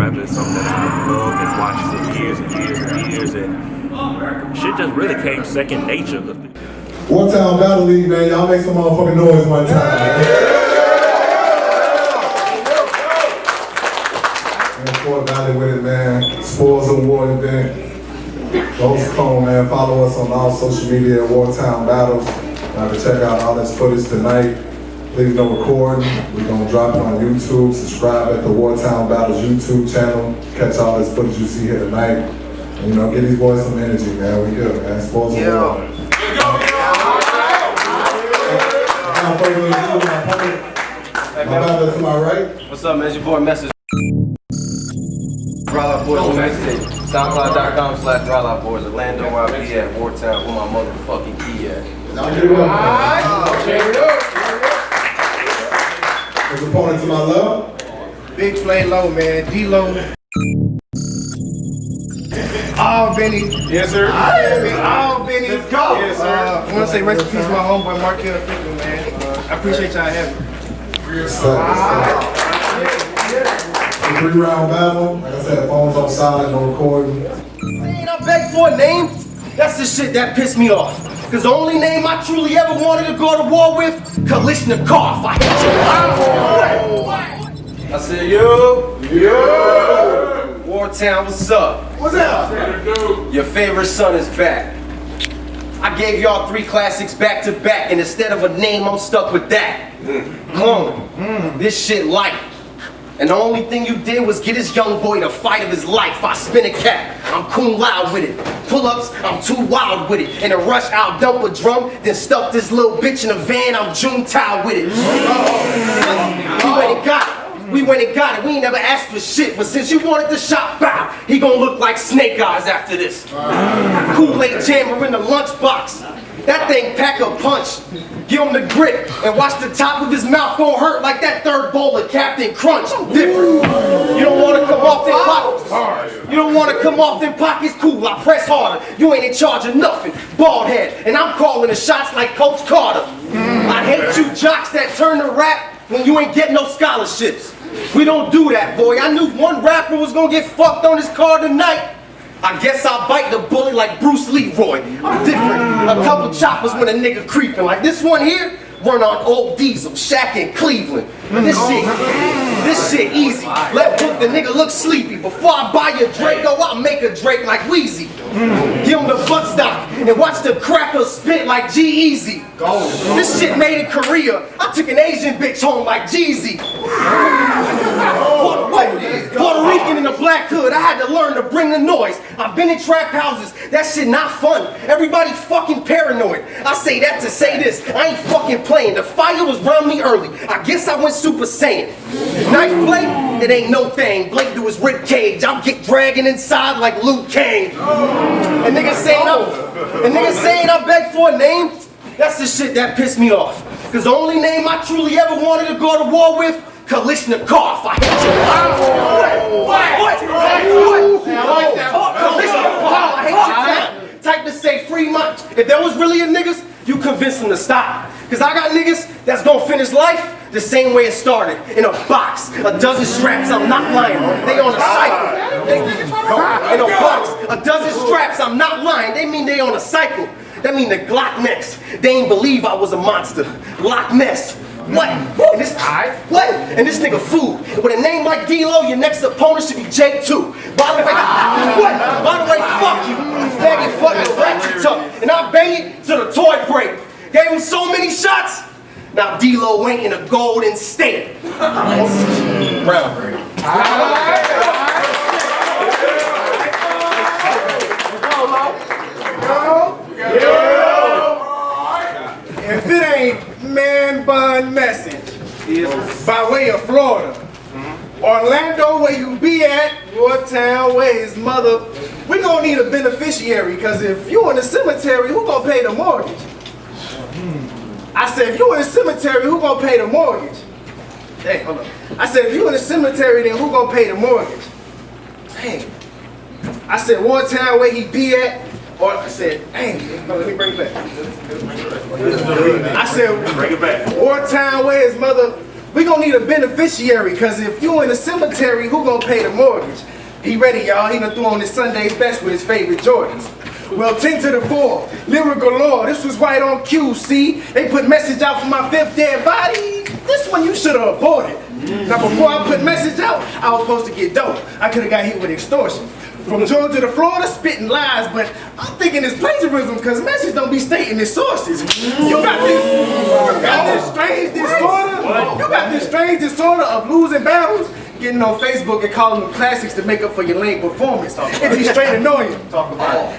Survivor is something that I've loved and watched for years and years and years, and shit just really came second nature. Wartown Battle League, man, y'all make some motherfucking noise one time. Man, Fort Valley with it, man. Spoils Award event. Those come, man. Follow us on all social media at Wartown Battles. Y'all can check out all this footage tonight. Please no recording. We're gonna drop it on YouTube. Subscribe at the Wartown Battles YouTube channel. Catch all this footage you see here tonight. And, you know, give these boys some energy, man. We good, man. Spoils Award. My brother to my right. What's up, man? It's your boy Message. Raleigh Boys message. SoundCloud.com/Raleigh Boys. Orlando, where I be at. Wartown, where my motherfucking key at. His opponent to my left. Big Play Lowe, man. D Lowe. All Benny. Yes, sir. All Benny. Let's go. Yes, sir. I want to say rest in peace, my homeboy Markel Fickle, man. I appreciate y'all having me. It's a 3-round battle. Like I said, phones on silent, no recording. I beg for a name? That's the shit that pissed me off. Cause the only name I truly ever wanted to go to war with, Kalishnikov. I hate you. I said, yo. Wartown, what's up? What's up? Your favorite son is back. I gave y'all 3 classics back to back, and instead of a name, I'm stuck with that. Clone. This shit light. And the only thing you did was get this young boy the fight of his life. I spin a cap, I'm cool loud with it. Pull-ups, I'm too wild with it. In a rush, I'll dump a drum, then stuff this little bitch in a van, I'm Juntao with it. We went and got it. We went and got it. We ain't never asked for shit, but since you wanted to shop bow, he gonna look like Snake Eyes after this. Kool-Aid jammer in the lunchbox. That thing pack a punch. Give him the grip and watch the top of his mouth gon' hurt like that third bowl of Captain Crunch. I'm different. You don't wanna come off them pockets. You don't wanna come off them pockets. Cool, I press harder. You ain't in charge of nothing. Bald head, and I'm calling the shots like Coach Carter. I hate you jocks that turn to rap when you ain't getting no scholarships. We don't do that, boy. I knew one rapper was gonna get fucked on his car tonight. I guess I'll bite the bullet like Bruce Leroy. I'm different. A couple choppers when a nigga creeping. Like this one here, run on old Diesel, Shaq in Cleveland. This shit easy. Let Book the nigga look sleepy. Before I buy a Draco, I'll make a Drake like Wheezy. Give him the butt stock and watch the cracker spit like G-Eazy. This shit made in Korea. I took an Asian bitch home like Jeezy. Puerto Rican in the black hood, I had to learn to bring the noise. I've been in trap houses, that shit not fun. Everybody fucking paranoid. I say that to say this, I ain't fucking playing. The fire was around me early, I guess I went Super Saiyan. Knife play, it ain't no thing. Blake to his rib cage, I'll get dragging inside like Luke Kang. And niggas saying I beg for a name, that's the shit that pissed me off. Cause the only name I truly ever wanted to go to war with, Kalishnikov. I hate you. Kalishnikov. I hate you. Type to say free my. If there was really a niggas, you convince them to stop. Cause I got niggas that's gonna finish life the same way it started. In a box, a dozen straps, I'm not lying. They on a cycle. In a box, a dozen straps, I'm not lying. They mean they on a cycle. That mean the Glock next. They ain't believe I was a monster. Loch Ness. What? And this nigga food. With a name like D Lowe, your next opponent should be Jake too. By the way, fuck you. You faggot fucking ratchet tuck. And I bang it to the toy break. Gave him so many shots. Now D Lowe ain't in a Golden State. Round. If it ain't Man Bun Message, by way of Florida, Orlando where you be at, Wartown where his mother, we gonna need a beneficiary, cause if you in the cemetery, who gonna pay the mortgage? I said, if you in the cemetery, who gonna pay the mortgage? Hey, hold on. I said, if you in the cemetery, then who gonna pay the mortgage? Dang. I said, Wartown where he be at, or I said, dang, no, let me bring it back. I said, Bring it back. Wartown where his mother We gonna need a beneficiary, cause if you in the cemetery, who gonna pay the mortgage? He ready, y'all. He done threw on his Sunday's best with his favorite Jordans. Well, 10 to the 4, lyrical galore. This was right on cue, see? They put message out for my 5th dead body. This one you should have aborted. Now, before I put message out, I was supposed to get dope. I could have got hit with extortion. From Georgia to Florida, spitting lies, but I'm thinking it's plagiarism because message don't be stating its sources. You got this strange disorder. You got this strange disorder of losing battles, getting on Facebook and calling them classics to make up for your lame performance. It be straight annoying.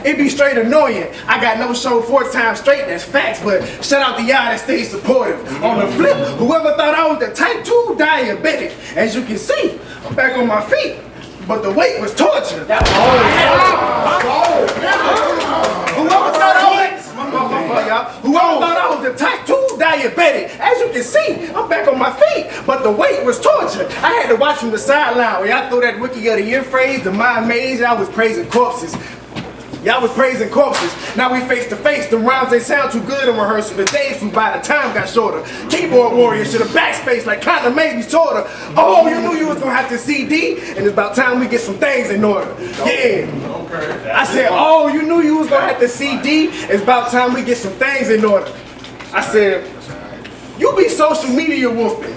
It be straight annoying. I got no show 4 times straight, that's facts, but shout out to y'all that stay supportive. On the flip, whoever thought I was the type 2 diabetic, as you can see, I'm back on my feet. But the weight was torture. Whoever thought I was the type 2 diabetic, as you can see, I'm back on my feet. But the weight was torture. I had to watch from the sideline. When y'all throw that Rookie of the Year phrase, the mind maze, I was praising corpses. Y'all was praising corpses. Now we face to face. The rhymes they sound too good in rehearsal. The days flew by, the time got shorter. Keyboard warrior should have backspace like kinda maybe sorta. Oh, you knew you was gonna have to CD, and it's about time we get some things in order. Yeah. I said, oh, you knew you was gonna have to CD. It's about time we get some things in order. I said, you be social media woofing.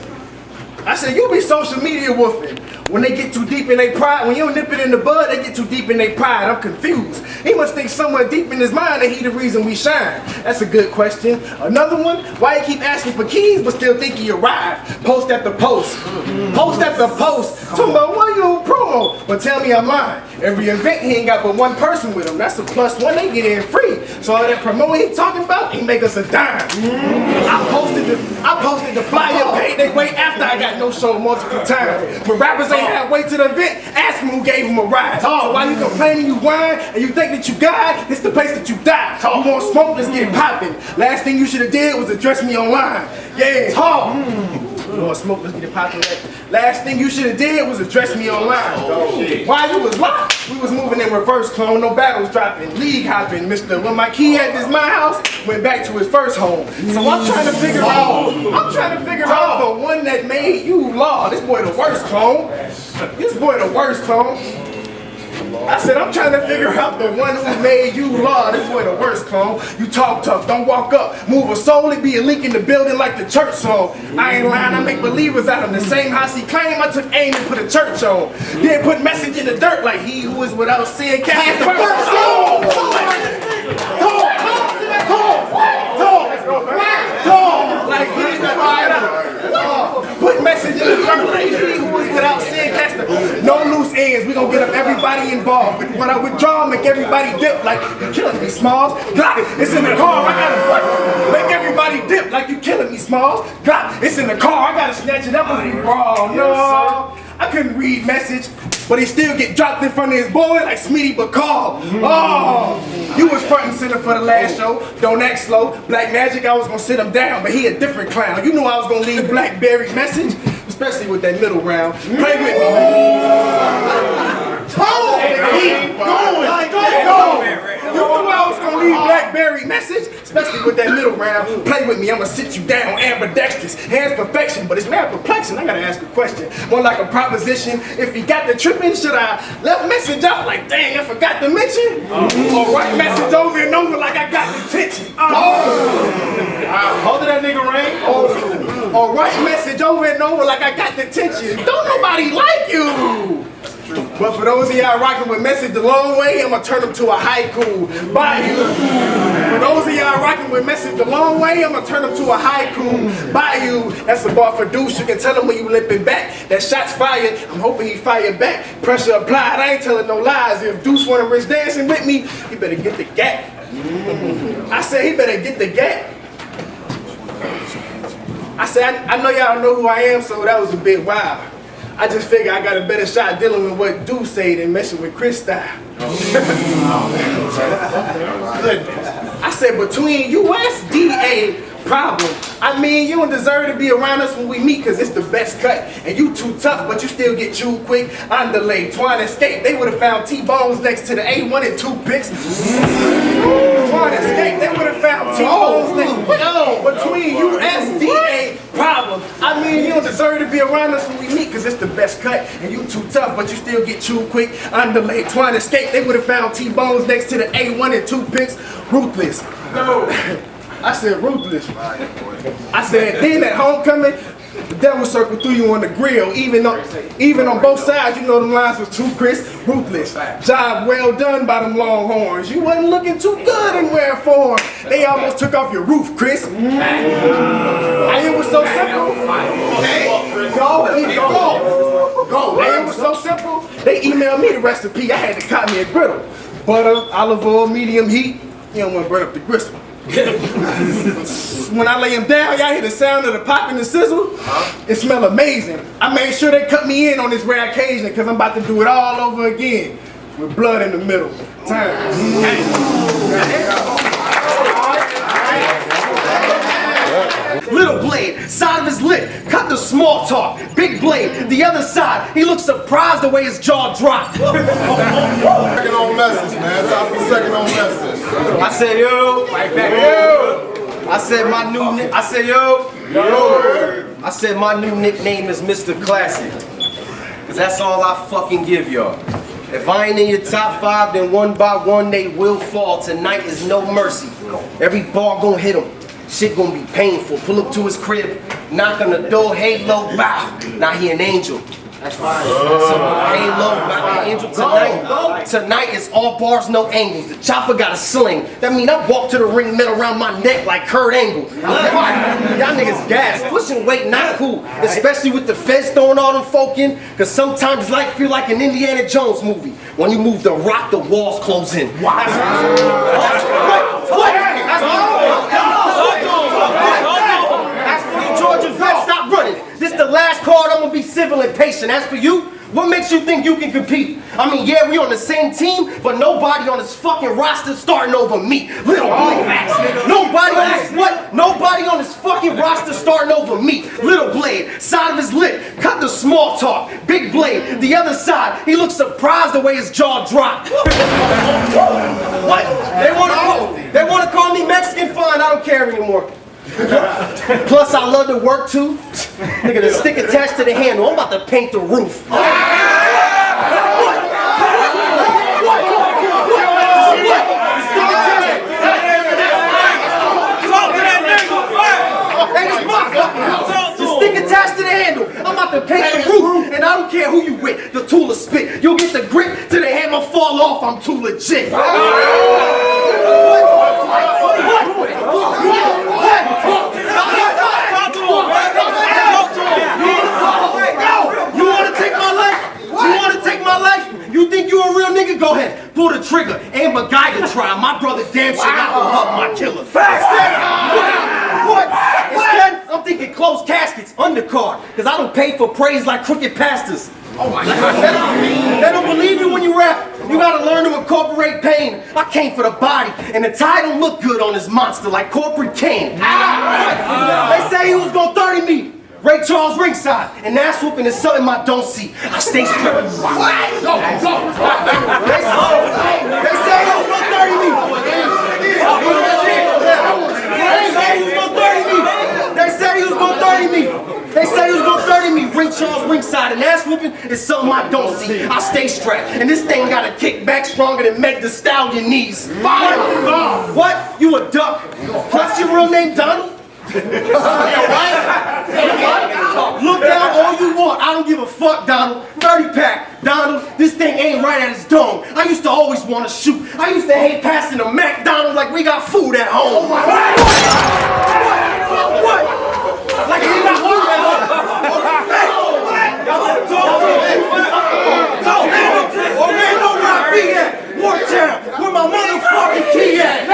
I said, you be social media woofing. When they get too deep in their pride, when you don't nip it in the bud, they get too deep in their pride. I'm confused. He must think somewhere deep in his mind that he the reason we shine. That's a good question. Another one, why you keep asking for keys but still think he arrived? Post at the post. Post at the post. Talking about why you on promo? But tell me I'm lying. Every event he ain't got but one person with him. That's a +1, they get in free. So all that promo he talking about, he make us a dime. I posted the flyer, paid they way after I got no show multiple times. When rappers ain't halfway to the event, ask him who gave him a ride. So while you complaining you whine and you think that you God, it's the place that you die. You want smoke, let's get popping. Last thing you should have did was address me online. Yeah, talk. You want smoke, let's get it popping. Last thing you should have did was address me online. While you was locked, we was moving in reverse clone, no battles dropping, league hopping. Mr. When my key had this my house, went back to his first home. So I'm trying to figure out the one that made you law. This boy the worst clone. This boy the worst clone. I said, I'm trying to figure out the one who made you law. This boy the worst clone. You talk tough, don't walk up. Move a soul, it be a leak in the building like the church song. I ain't lying, I make believers out of the same house he claimed. I took aim and put a church on. Then put message in the dirt like he who is without sin cast the first stone. Like he is put message in the dirt like he who is without sin cast the. No loose ends, we gonna get up everybody involved. But when I withdraw, make everybody dip like you killing me, Smalls. Glock, it's in the car, I gotta make everybody dip like you killing me, Smalls. Glock, it's in the car, I gotta snatch it up and be raw. No, I couldn't read message, but he still get dropped in front of his boy like Smeety Bacall. Oh, you was front and center for the last show. Don't act slow. Black Magic, I was gonna sit him down, but he a different clown. You knew I was gonna leave Blackberry message, especially with that middle round. Play with me. You knew I was gonna leave Blackberry message, especially with that middle round. Play with me, I'ma sit you down, ambidextrous. Hands perfection, but it's mad perplexing. I gotta ask a question, more like a proposition. If he got the tripping, should I left message out like, dang, I forgot to mention? Or write message over and over like I got the attention? Hold that nigga Rain. Or write message over and over like I got the attention. Don't nobody like you. But for those of y'all rocking with message the long way, I'ma turn them to a haiku. Bayou. For those of y'all rocking with message the long way, I'ma turn them to a haiku. Bayou. That's a bar for Deuce. You can tell him when you limping back. That shot's fired. I'm hoping he fire back. Pressure applied. I ain't telling no lies. If Deuce wanna risk dancing with me, he better get the gap. I said he better get the gap. I said I know y'all know who I am, so that was a bit wild. I just figured I got a better shot dealing with what Deuce say than messing with Chris style. I said between USDA problem. I mean, you don't deserve to be around us when we meet because it's the best cut. And you too tough, but you still get chewed quick. I'm delayed. Twine Escape, they would have found T-Bones next to the A1 and 2 picks. Twine Escape, they would have found T-Bones next to between USDA problem. I mean, mean, you don't deserve to be around us when we meet, cause it's the best cut. And you too tough, but you still get chewed quick. Underlay, trying to escape, they would have found T-bones next to the A1 and 2 picks. Ruthless. No. I said ruthless. I said, then at homecoming, the devil circled through you on the grill. Even on both sides, you know them lines was too crisp. Ruthless. Job well done by them Longhorns. You wasn't looking too good in wear form. They almost took off your roof, Chris. And it was so simple. Go. And it was so simple. They emailed me the recipe. I had to cut me a griddle. Butter, olive oil, medium heat. You don't want to burn up the gristle. When I lay him down, y'all hear the sound of the pop and the sizzle? It smell amazing. I made sure they cut me in on this rare occasion because I'm about to do it all over again with blood in the middle. Little blade, side of his lip, cut the small talk. Big blade, the other side, he looks surprised the way his jaw dropped. Second on message, man. Time for second on message. I said, yo. I said my new nickname is Mr. Classic. Cause that's all I fucking give y'all. If I ain't in your top 5, then one by one they will fall. Tonight is no mercy. Every bar gonna hit him. Shit gonna be painful. Pull up to his crib, knock on the door, hey Lowe, bow. Now he an angel. That's right. So, hey Lowe, not an angel tonight. Tonight is all bars, no angles. The chopper got a sling. That mean I walk to the ring middle around my neck like Kurt Angle. Y'all niggas gas, pushing weight not cool. Especially with the feds throwing all them folk in. Cause sometimes life feel like an Indiana Jones movie. When you move the rock, the walls close in. As for you Georgia vets, stop running. This the last card, I'm gonna be civil and patient. As for you, what makes you think you can compete? I mean, yeah, we on the same team, but nobody on this fucking roster starting over me. Little blade. Nobody on this what? Nobody on this fucking roster starting over me. Little blade, side of his lip, cut the small talk. Big blade, the other side, he looks surprised the way his jaw dropped. What? They wanna call me Mexican? Fine, I don't care anymore. Plus, I love to work too. Nigga, the stick attached to the handle. I'm about to paint the roof. The stick attached to the handle. I'm about to paint the roof, and I don't care who you with. The tool is spit. You'll get the grip till the hammer fall off. I'm too legit. You wanna take my life? You wanna take my life? You think you a real nigga? Go ahead, pull the trigger. Ain't MacGyver try. My brother damn sure not gonna hug my killer. What? Instead, I'm thinking closed caskets, undercard. Cause I don't pay for praise like crooked pastors. Oh my God. They don't believe you when you rap. You gotta learn to incorporate pain. I came for the body, and the tie don't look good on this monster like corporate Kane. They say he was gonna 30 me. Ray Charles ringside, and ass whooping is something I don't see. I stay stripping. They say he was gonna 30 me. They said he was gonna 30 me. They said he was gonna 30 me. Ray Charles ringside, and ass whooping is something I don't see. I stay strapped, and this thing got a kick back stronger than Meg the Stallion knees. What? You a duck? Plus your real name Donald? Look down all you want. I don't give a fuck, Donald. 30 pack, Donald. This thing ain't right at its dome. I used to always want to shoot. I used to hate passing the McDonald's like we got food at home. What? Like we got food at home. Orlando, where I be at? Wartown, where my motherfucking key at?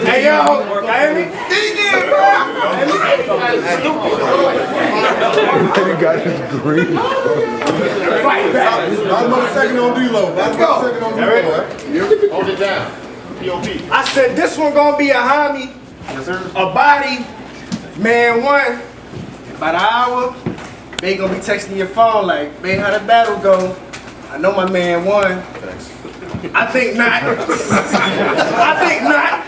Hey yo, y'all hear me? He got his green. Fight back. I'm second on D Lowe. Let's go. Second on D Lowe. Hold it down. POP. I said this one gonna be a homie, a body, man one, about an hour, They gonna be texting your phone like, man, how the battle go? I know my man won. I think not. I think not.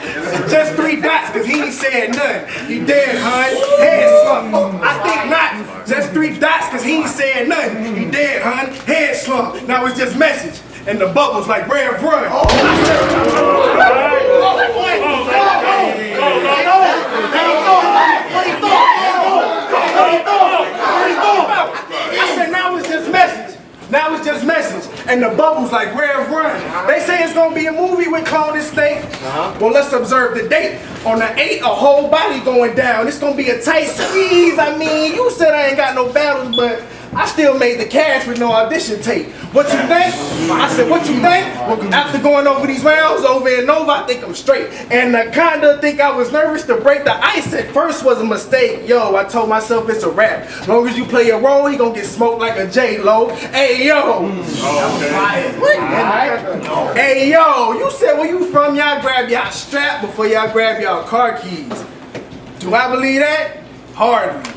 Just 3 dots, cause he ain't said nothing. He dead, hun. Head slump. I think not. Just 3 dots, cause he ain't said nothing. He dead, hun. Head slump. Now it's just message. And the bubbles like Rev Run. I said, now it's just message. Now it's just message. And the bubbles like Rev Run. They say it's gonna be a movie with Clone State. Well, let's observe the date. On the 8th, a whole body going down. It's gonna be a tight squeeze. I mean, you said I ain't got no battles, but I still made the cash with no audition tape. What you think? I said, what you think? Well, after going over these rounds over and over, I think I'm straight. And I kinda think I was nervous to break the ice at first was a mistake. Yo, I told myself it's a rap. As long as you play a role, he gonna get smoked like a D Lowe. Hey, yo. Hey, yo, you said where you from, y'all grab y'all strap before y'all grab y'all car keys. Do I believe that? Hardly.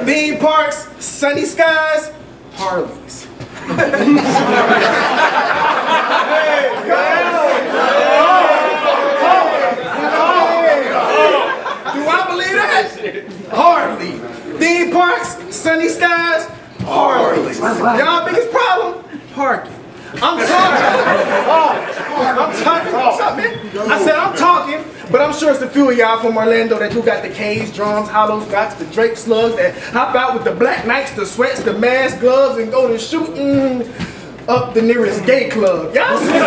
Theme parks, sunny skies, Harleys. Do I believe that? Hardly. Theme parks, sunny skies, Harleys. Y'all biggest problem? Parking. I'm talking. What's up, man? I said I'm talking, but I'm sure it's a few of y'all from Orlando that do got the K's, drums, hollows, gots, the Drake slugs that hop out with the black knights, the sweats, the mask, gloves, and go to shooting up the nearest gay club. Y'all see?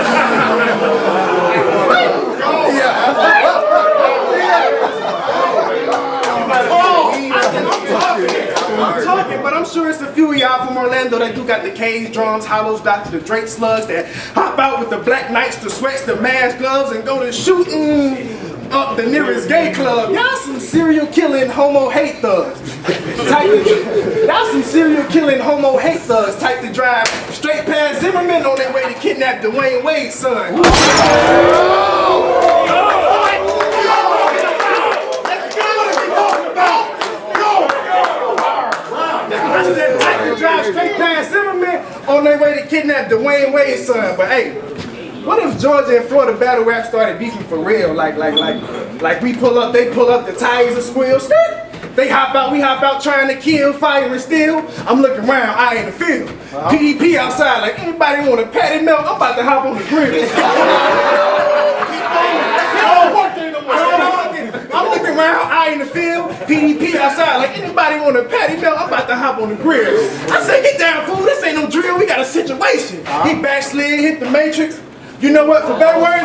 I'm talking, but I'm sure it's a few of y'all from Orlando that do got the K's, drums, hollows, Dr. the Drake slugs that hop out with the black knights, the sweats, the mask, gloves, and go to shooting up the nearest gay club. Y'all some serial killing homo hate thugs. Y'all some serial killing homo hate thugs type to drive straight past Zimmerman on their way to kidnap Dwayne Wade's son. I said type to drive straight past Zimmerman on their way to kidnap Dwayne Wade's son. But hey, what if Georgia and Florida battle rap started beefing for real? Like we pull up, they pull up, the tires are squeal, skirt. They hop out, we hop out trying to kill, fire and steal. I'm looking around, I in the field. PDP outside, like anybody want a patty milk? I'm about to hop on the grill. I'm looking around, I in the field, PDP outside, like anybody want a patty milk? I'm about to hop on the grill. I said, get down, fool, this ain't no drill, we got a situation. He backslid, hit the matrix. You know what, for better words,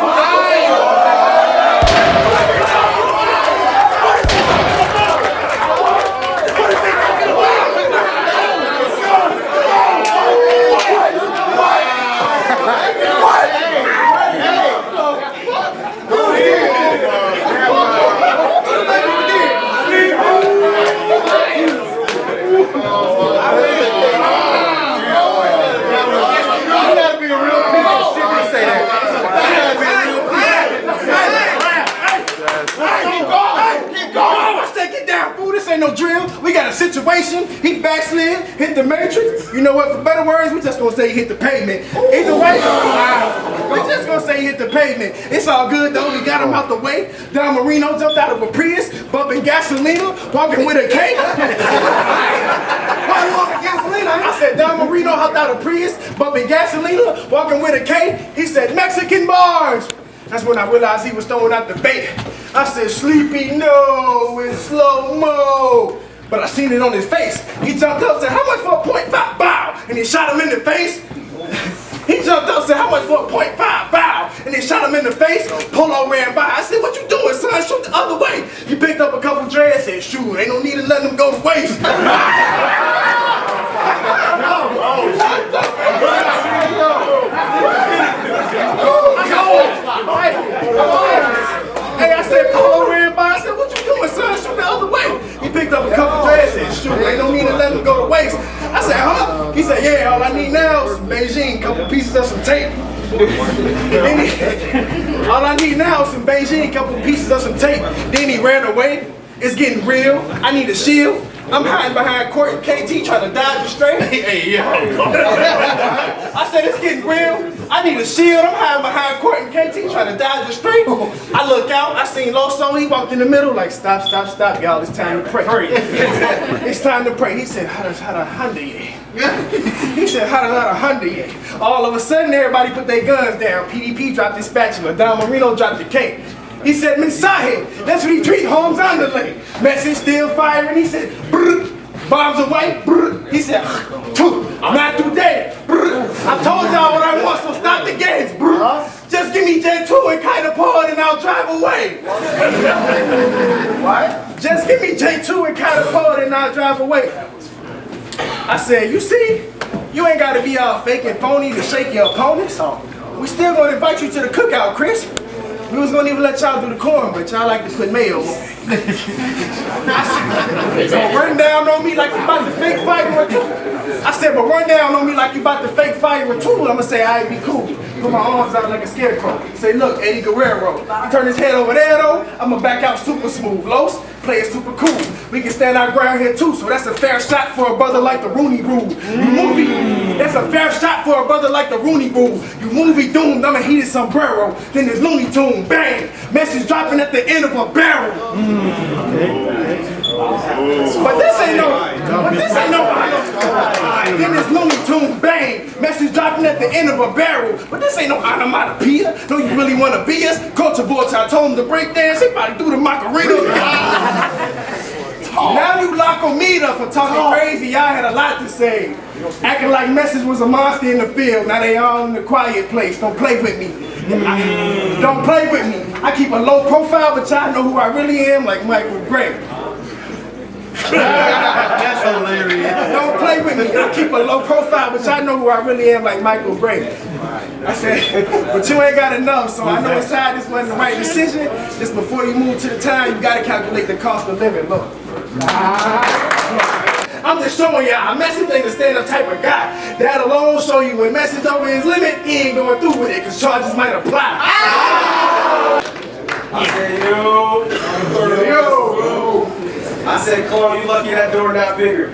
no drill, we got a situation, he backslid, hit the matrix. You know what, for better words, we just gonna say he hit the pavement. Either way, we just gonna say he hit the pavement. It's all good though, we got him out the way. Don Marino jumped out of a Prius, bumping gasolina, walking with a K. Why you walking gasolina? I said Don Marino hopped out of Prius, bumping gasolina, walking with a K. He said Mexican bars. That's when I realized he was throwing out the bait. I said, Sleepy, no, in slow-mo. But I seen it on his face. He jumped up and said, how much for a .5 bow? And he shot him in the face. He jumped up and said, how much for a .5 bow? And he shot him in the face. Polo ran by. I said, what you doing, son? Shoot the other way. He picked up a couple dreads and said, shoot, ain't no need to let them go to waste. Hey, I said, Polo ran by. I said, what you doing, son? Shoot the other way. He picked up a couple dreads and shoot, ain't no need to let them go to waste. I said, huh? He said, yeah, all I need now is some Beijing, couple pieces of some tape. All I need now is some Beijing, couple pieces of some tape. Then he ran away. It's getting real. I need a shield. I'm hiding behind Court and KT trying to dodge the straight. Hey, yo. I said, it's getting real. I need a shield. I'm hiding behind Court and KT trying to dodge the straight. I look out. I seen Loso. He walked in the middle like, stop, y'all. It's time to pray. It's time to pray. He said, how the Hyundai? He said, how the Hyundai? All of a sudden, everybody put their guns down. PDP dropped his spatula. Don Marino dropped the cake. He said, Mensaje, that's what he treat Holmes Underlay. Message still firing. He said, brr, bombs away. Brr. He said, not today. Brr. I told y'all what I want, so stop the games. Brr. Just give me J2 and kind of pause and I'll drive away. What? Just give me J2 and kind of pause and I'll drive away. I said, you see, you ain't got to be all fake and phony to shake your opponents. We still gonna invite you to the cookout, Chris. We was gonna even let y'all do the corn, but y'all like to put mayo on. So run down on me like you about to fake fight or two. I said, but run down on me like you about to fake fight or two. I'ma say, I'd be cool. Put my arms out like a scarecrow. Say, look, Eddie Guerrero. He turn his head over there though, I'ma back out super smooth. Los, play it super cool. We can stand our ground here too, so that's a fair shot for a brother like the Rooney Rule. You movie, that's a fair shot for a brother like the Rooney Rule. You movie doomed, I'm a heated sombrero. Then there's Looney Tune, bang! Message dropping at the end of a barrel. But this ain't no. Then there's Looney Tune, bang! Message dropping at the end of a barrel. But this ain't no onomatopoeia. No, you really wanna be us? Coach Vorta told him to break dance. He probably do the Macarena. Now you lock on me up for talking crazy. Y'all had a lot to say. Acting like Message was a monster in the field. Now they all in the quiet place. Don't play with me. Don't play with me. I keep a low profile, but y'all know who I really am, like Michael Gray. That's hilarious. Don't play with me. I keep a low profile, but y'all know who I really am, like Michael Gray. I said, but you ain't got enough, so I know inside this wasn't the right decision. Just before you move to the town, you gotta calculate the cost of living. Look. I'm just showing y'all, Message ain't a stand-up type of guy. That alone show you when Message over his limit, he ain't going through with it, because charges might apply. I said, yo. I said, Clone, you lucky that door not bigger.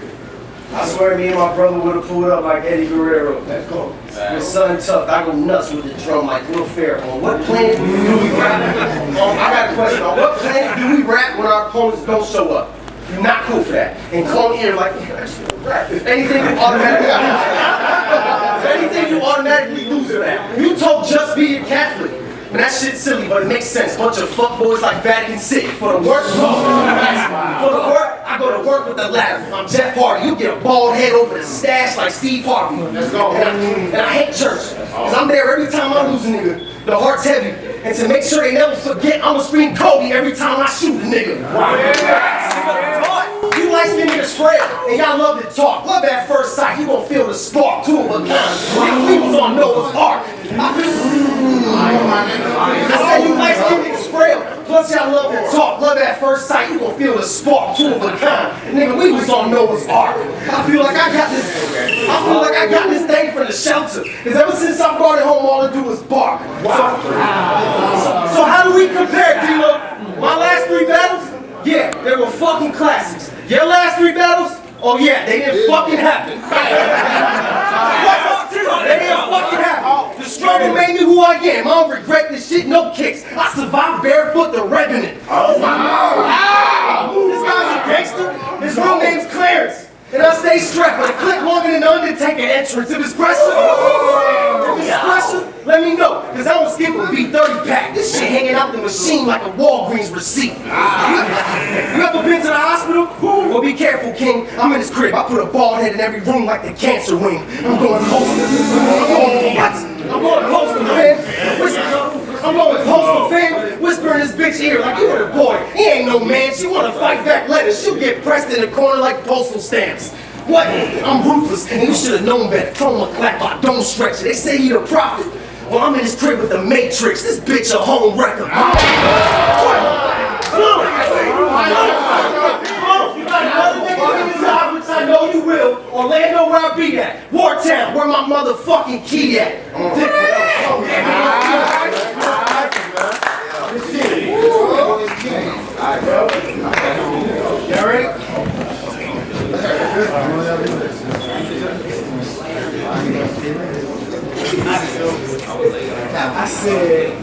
I swear me and my brother would have pulled up like Eddie Guerrero. That's cool. With Son Tucked, I go nuts with the drum like Will Ferrell. On what planet do we rap? I got a question. On what planet do we rap when our opponents don't show up? You're not cool for that. And Clone here like, if anything, you automatically lose for that. You told Just Be a Catholic. And that shit's silly, but it makes sense. Bunch of fuckboys like Vatican City. For the work, I go to work with the ladder. I'm Jeff Hardy. You get a bald head over the stash like Steve Harvey. Let's go. And I hate church. Cause I'm there every time I lose a nigga. The heart's heavy. And to make sure they never forget, I'ma scream Kobe every time I shoot a nigga. You light-skinned niggas frail, and y'all love to talk. Love at first sight, you gon' feel the spark. Two of a kind. We was on Noah's Ark. I said you light-skinned niggas frail. Plus y'all love to talk. Love at first sight, you gon' feel the spark. Two of a kind. Nigga, we was on Noah's Ark. I feel like I got this thing from the shelter. Cause ever since I brought it home, all I do is bark. So how do we compare, D Lowe? My last 3 battles? Yeah, they were fucking classics. Your last 3 battles? Oh yeah, they didn't fucking happen. They didn't fucking happen. The struggle made me who I am. I don't regret this shit, no kicks. I survived barefoot the Revenant. Oh my God. This guy's a gangster. His real name's Clarence. And I stay strapped, but it click longer than the Undertaker entrance. If it's pressure, let me know. Cause I don't skip a B30 pack. This shit hanging out the machine like a Walgreens receipt. You ever been to the hospital? Well, be careful, King. I'm in this crib. I put a bald head in every room like the cancer wing. I'm going postal. I'm going postal, fam. I'm going postal, fam. Whisper in this bitch ear like you were the boy. He ain't no man. She wanna fight back letters. She'll get pressed in the corner like postal stamps. What? I'm ruthless, and you should have known better. Throw him a clap, I don't stretch it. They say he the prophet. Well, I'm in this crib with the Matrix. This bitch a home wrecker. You got another nigga in his eye, which I know you will. Orlando, where I be at. Wartown, where my motherfucking key at. You ready? I said,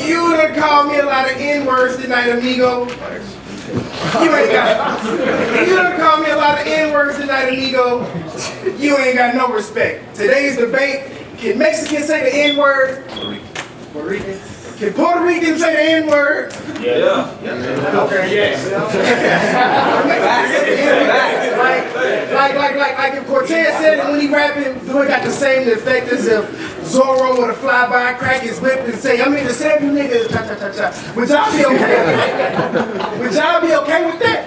you done called me a lot of N-words tonight, amigo. You done called me a lot of N-words tonight, amigo. You ain't got no respect. Today's debate, can Mexicans say the N-word? Puerto Rican? Can Puerto Ricans say the N-word? Yeah. Okay, yes. Like if Cortez said it when he rapping, do it got the same effect as if Zorro would have fly by, crack his whip and say, I'm in the same niggas, cha cha cha cha. Would y'all be okay with that? Would y'all be okay with that?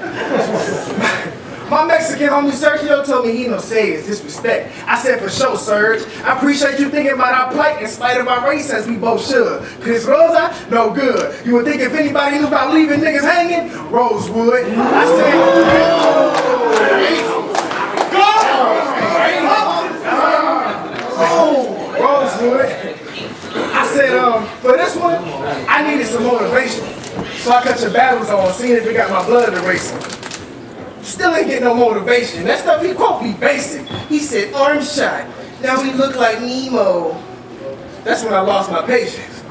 My Mexican homie Sergio told me he no say it's disrespect. I said for sure, Serge. I appreciate you thinking about our plight in spite of our race as we both should. Chris Rosa, no good. You would think if anybody knew about leaving niggas hanging, Rose would. I said, Rosewood. I said, for this one, I needed some motivation. So I cut your battles on, seeing if it got my blood to racing. Still ain't get no motivation. That stuff he quote be basic. He said, arm shot. Now we look like Nemo. That's when I lost my patience.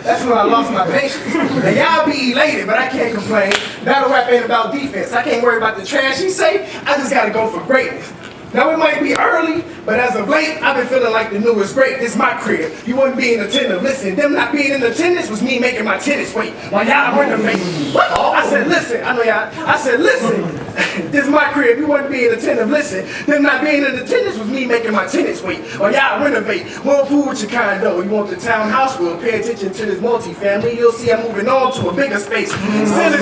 That's when I lost my patience. Now y'all be elated, but I can't complain. Battle rap ain't about defense. I can't worry about the trash he say. I just gotta go for greatness. Now it might be early, but as of late, I've been feeling like the newest great. This my crib. You wouldn't be in attendance. Listen, them not being in attendance was me making my tennis wait. While y'all renovate. I said, listen, I know y'all. I said, listen. This is my crib. You wouldn't be in attendance. Listen, them not being in attendance was me making my tennis wait. While y'all renovate. More food with your condo. You want the townhouse? Well, pay attention to this multi-family. You'll see I'm moving on to a bigger space. Still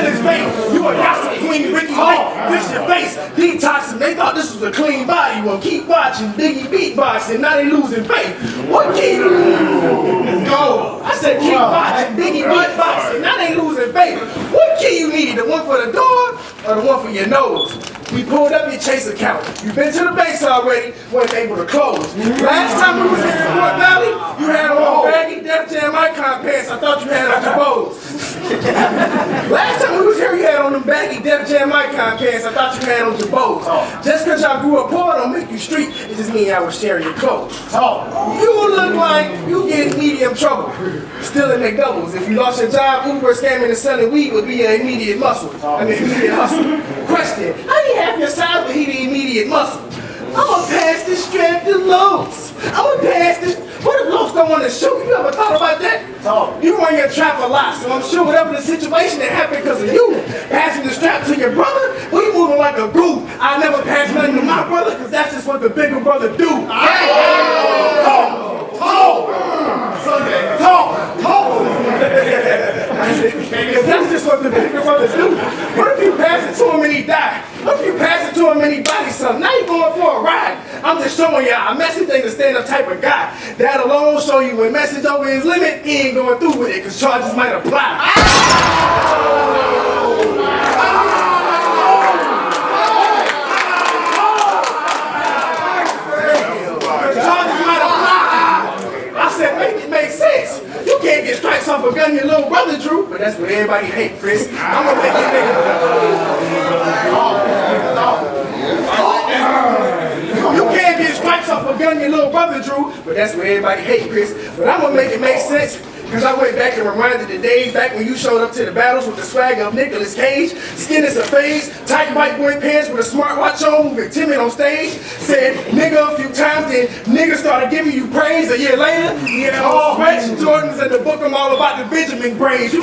is fake. You a gossip queen, Ricky Lake. Fix your face. Detoxing. They thought this was a clean body. Well, keep watching Biggie beatboxing. Now they losing faith. What key? No, I said keep watching Biggie beatboxing. Now they losing faith. What key you need? The one for the door or the one for your nose? We pulled up your Chase account. You been to the base already, weren't able to close. Last time we was here in Fort Valley, you had on baggy Def Jam icon pants. I thought you had on your bows. Last time we was here, you had on them baggy Def Jam icon pants. I thought you had on your bows. Just cause y'all grew up poor don't make you street. It just mean y'all was sharing your clothes. You look like you get medium trouble. Still in McDoubles. If you lost your job, Uber scamming and selling weed would be an immediate muscle. Immediate hustle. Question, how do you have your size but he the immediate muscle? I'ma pass this strap to Lowe's. I'ma pass this. What if Lowe's don't want to shoot? You ever thought about that? You run your trap a lot, so I'm sure whatever the situation that happened because of you, passing the strap to your brother, well, you moving like a goof. I never pass nothing to my brother because that's just what the bigger brother do. That's just what the bigger brothers do. What if you pass it to him and he died? What if you pass it to him and he body something? Now you going for a ride. I'm just showing y'all a message ain't a stand-up type of guy. That alone show you when message over his limit, he ain't going through with it because charges might apply. I said, make it make sense. You can't get stripes off a gun your little brother drew, but that's what everybody hate, Chris. I'm gonna make it You can't get stripes off a gun your little brother drew, but that's what everybody hate, Chris. But I'm gonna make it make sense. Cause I went back and reminded the days back when you showed up to the battles with the swag of Nicolas Cage, skin as a phase, tight white boy pants with a smartwatch on, moving timid on stage. Said nigga a few times, then niggas started giving you praise. A year later, he had all sweats, Jordans, and the book I'm all about the Benjamin braids. You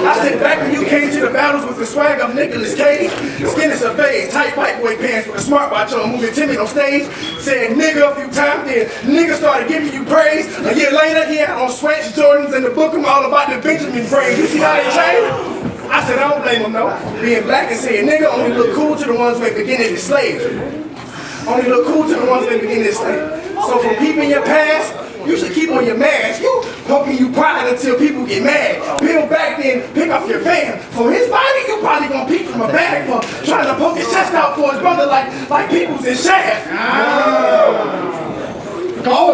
I said back when you came to the battles with the swag of Nicolas Cage, skin as a phase, tight white boy pants with a smartwatch on, moving timid on stage. Said nigga a few times, then niggas started giving you praise. A year later, he had on sweats, Jordans, and the book I'm all about the Benjamin braids. You see how they changed? I said I don't blame him though. Being black and saying nigga only look cool to the ones who ain't beginning to slave. Only look cool to the ones who ain't beginning to slave. So from peeping your past, you should keep on your mask. You poking you pride until people get mad. Peel back then, pick up your fan. For his body, you probably gonna peek from a bag for trying to poke his chest out for his brother like people's in Shaft.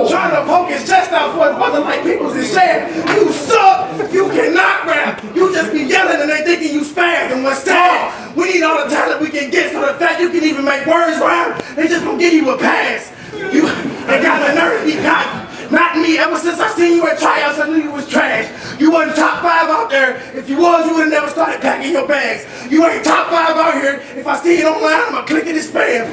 Trying to poke his chest out for his brother like people's in Shaft. You suck. You cannot rap. You just be yelling and they thinking you spaz. And what's that? We need all the talent we can get, so the fact you can even make words rhyme, they just gonna give you a pass. You they got the nerve to be cocky. Not me. Ever since I seen you at tryouts, I knew you was trash. You wasn't top 5 out there. If you was, you would've never started packing your bags. You ain't top 5 out here. If I see it online, I'ma click it and spam.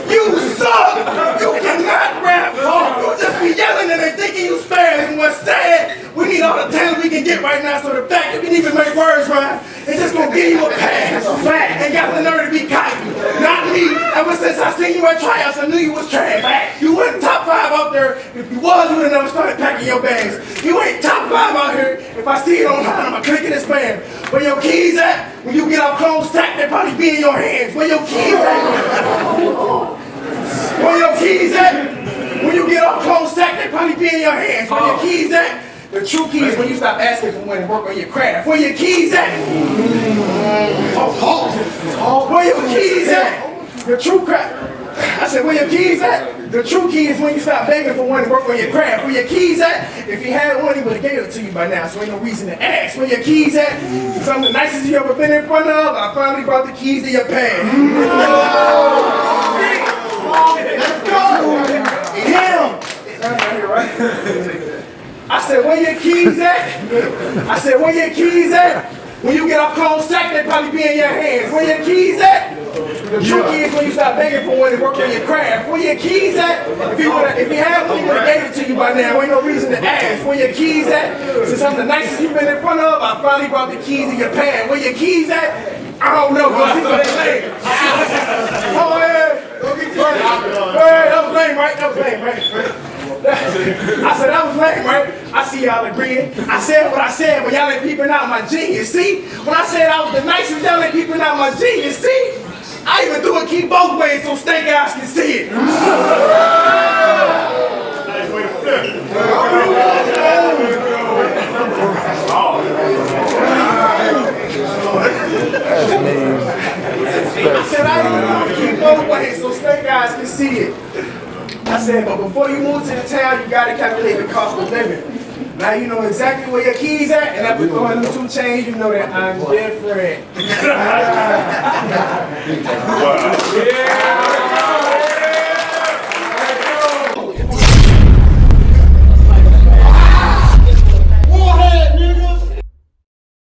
You suck! You cannot rap! You just be yelling and they thinking you spaz. And what's sad, we need all the talent we can get right now, so the fact you can even make words rhyme, it's just gonna give you a pass. Fact, ain't got the nerve to be cocky. Not me. Ever since I seen you at tryouts, I knew you was trash. You wasn't top 5 out there. If you was, you would've never started packing your bags. You ain't top 5 out here. If I see it online, I'ma click it and spam. Where your keys at? When you get off closed stack, they probably be in your hands. Where your keys at? Where your keys at? When you get off closed stack, they probably be in your hands. Where your keys at? The true key is when you stop asking for money and work on your craft. Where your keys at? Where your keys at? The true craft. I said, where your keys at? The true key is when you stop begging for one and work on your craft. Where your keys at? If you had one, he would have gave it to you by now, so ain't no reason to ask. Where your keys at? Some of the nicest you ever been in front of, I finally brought the keys to your pants. Let's go! Him! I said, where your keys at? I said, where your keys at? When you get off closed sack, they probably be in your hands. Where your keys at? The true key is when you stop begging for one and work on your craft. Where your keys at? If you had one, he would have gave it to you by now. Ain't no reason to ask. Where your keys at? Since I'm the nicest you've been in front of, I finally brought the keys to your pants. Where your keys at? I don't know, but see what they lame. Oh, yeah. That was lame, right? That was lame, right? I said, that was lame, right? I see y'all agreeing. I said what I said, but y'all ain't peeping out my genius, see? When I said I was the nicest, y'all ain't peeping out my genius, see? I even threw a key both ways so snake eyes can see it. I said, I even threw a key both ways so snake eyes can see it. I said, but before you move to the town, you gotta calculate the cost of living. Now you know exactly where your keys at, and after throwing them 2 chains, you know that I'm different. Wow. Yeah.